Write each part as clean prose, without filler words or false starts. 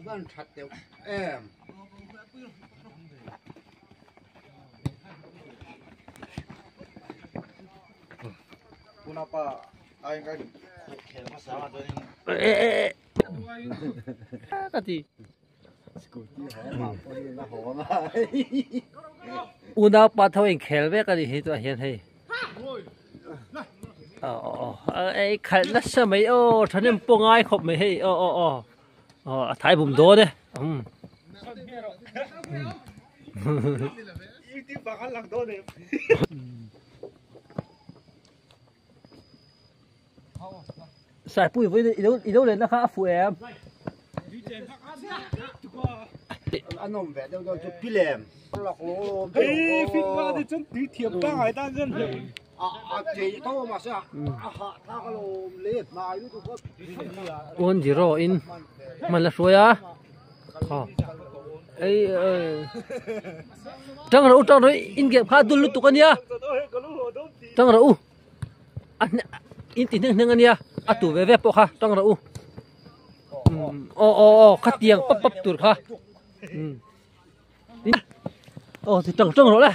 Bạn thật đều em. Kenapa? Ayo kan. Masalah tuh ini. Tadi. Una pa thâu anh khel ve cái gì tôi hiện hay. Ai khel nó sao mấy ô thằng em bông ai khóc mấy hay thái bùm đố đấy. Sai bụi với đâu lên nó khá phù em. Anh ông về đâu đâu chụp phim lọc lô. Ê, phim qua thì chân tí thiệp ba hải tan dân. Chị thôi mà sao? Họ thao cái lô liệt mai nữa tụi Ôn gì rồi in mà là suy à? Ấy trăng rồi in kẹp khá đun lúc tụi con nha. Trăng rồi in tin nâng anh nha. Tụi về bộ khá trăng rồi khát tiếng bắp tụt khá. Thì trăng rồi đấy.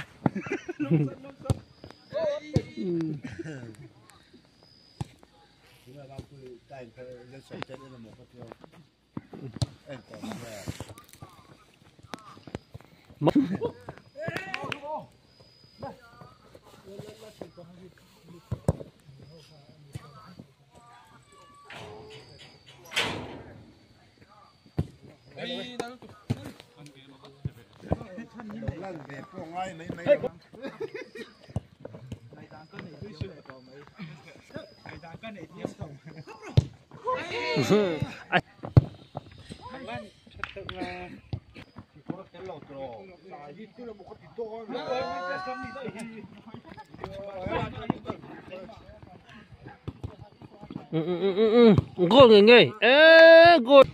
Gol người nghe, gol.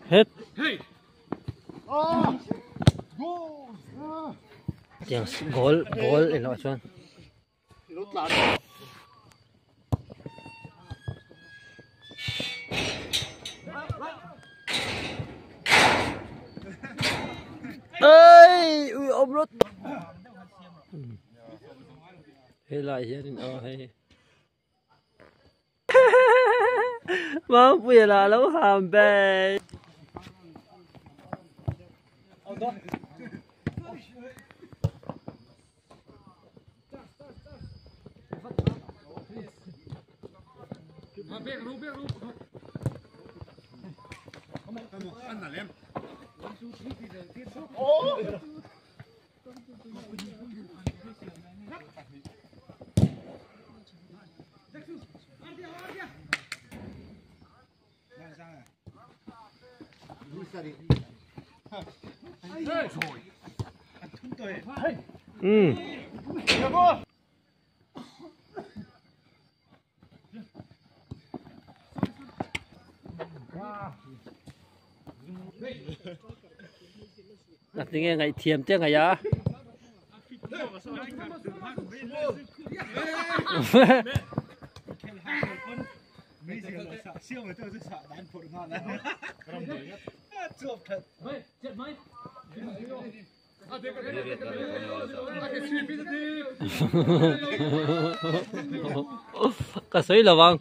Hết. Tiếng gol in lo chuan. Ơi, ôm rốt. Thế lại gia đình hay. Má bây là nấu hàm bè. Tiếng ngày thiềm tiếng ngày á. Cá sấu là vàng.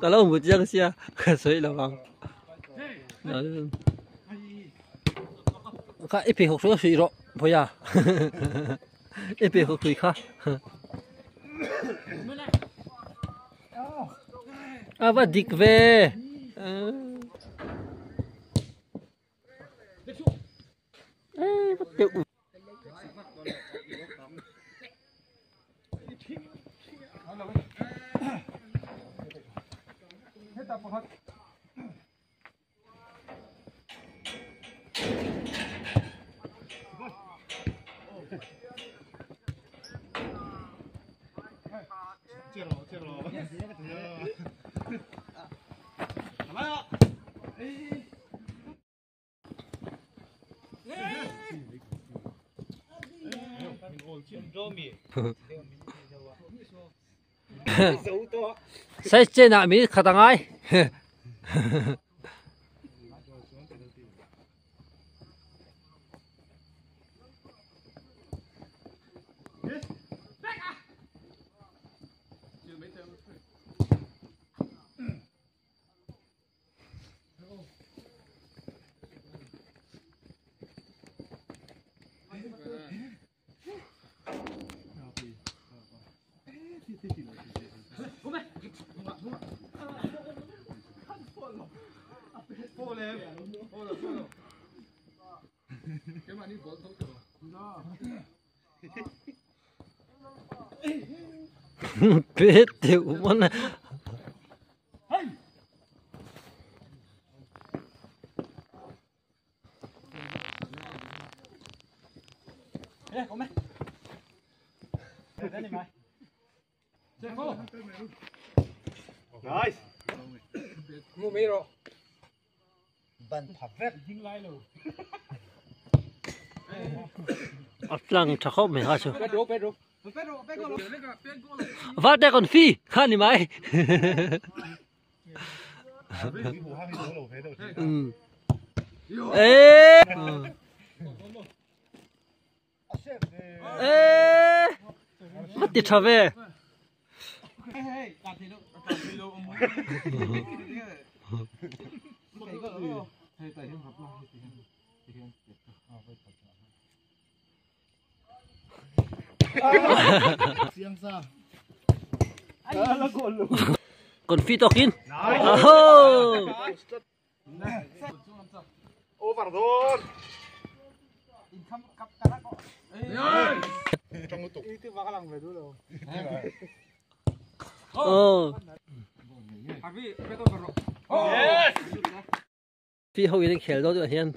Cả lâu một chiếc xe cá sấu là vàng. Cả ít bị hụt số suy rồi, bây giờ ít bị hụt suy khác. Và địch về. Bắt tiểu. Chết rồi. sai trên nào mi khát tăng ai biết tiểu món này Nice. Mua mấy rồi. Ban thập vết dính lại luôn. ấp lăng chắc không mày hả chú Pedro. vắt đây còn phi khăn đi mày ê ê mất tiệt trở về còn phi to kín Overdone. phi hậu yên khéo đó rồi hiền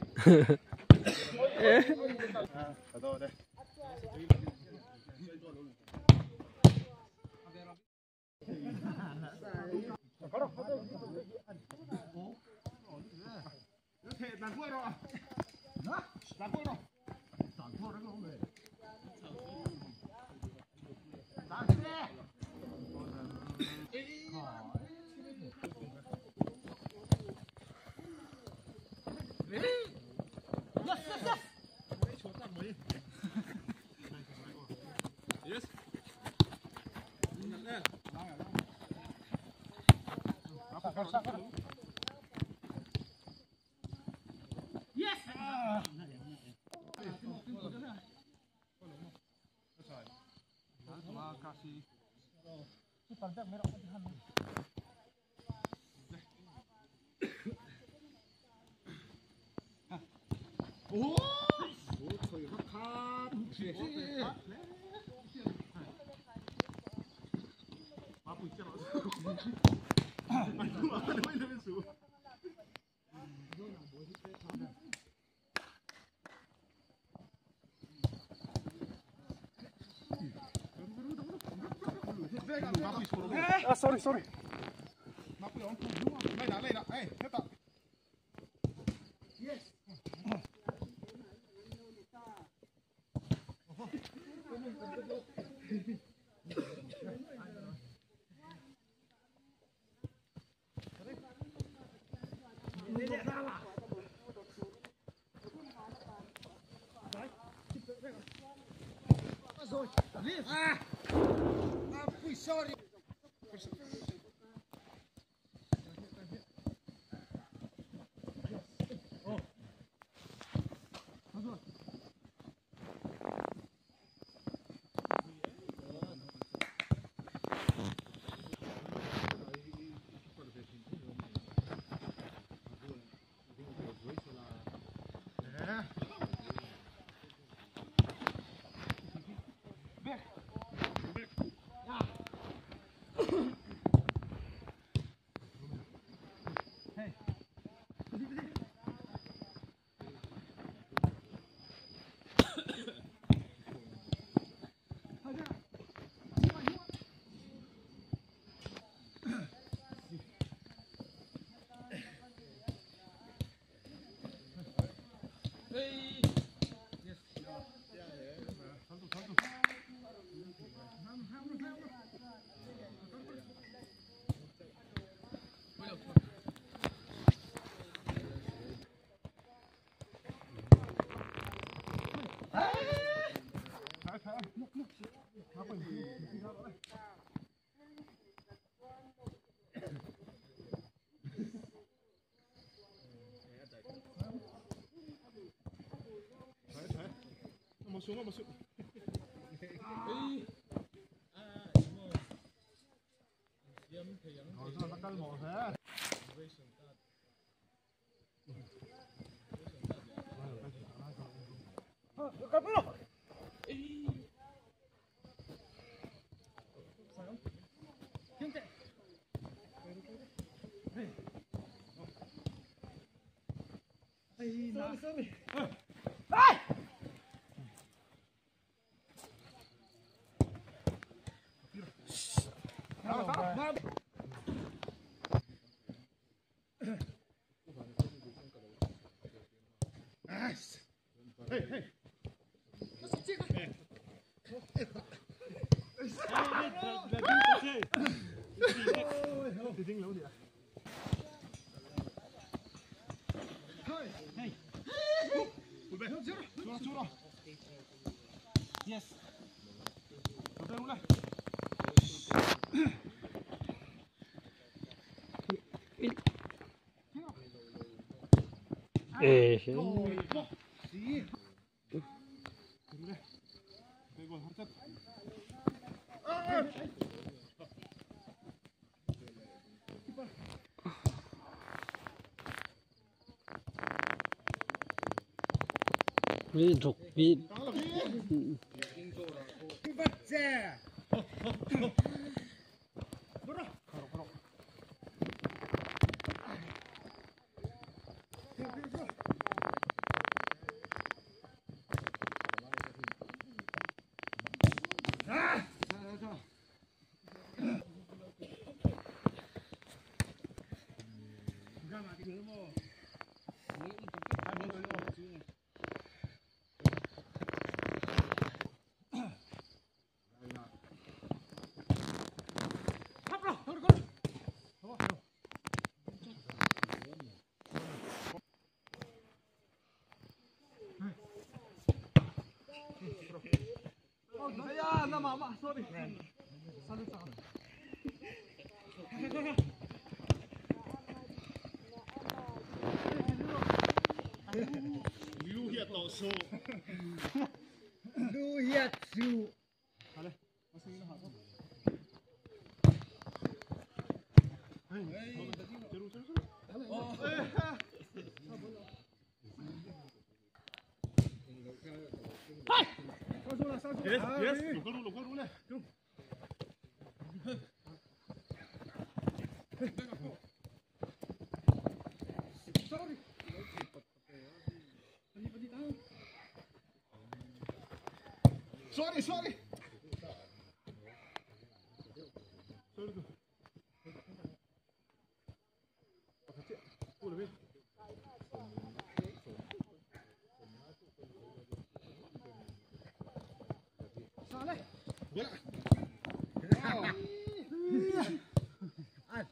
Sorry. Sorry. Vì rục vì lưu hiện tổ số lưu hiệt sự yes lục con đu này sorry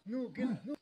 nu kinh nu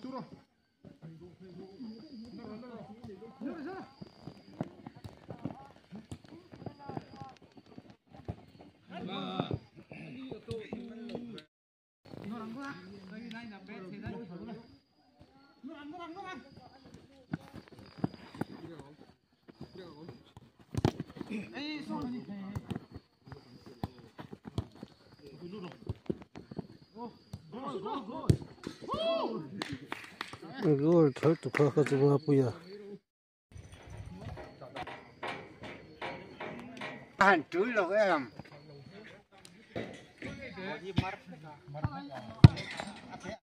Chura. Gol thở tụ phá cái gì mà bây giờ Hàn chửi là cái em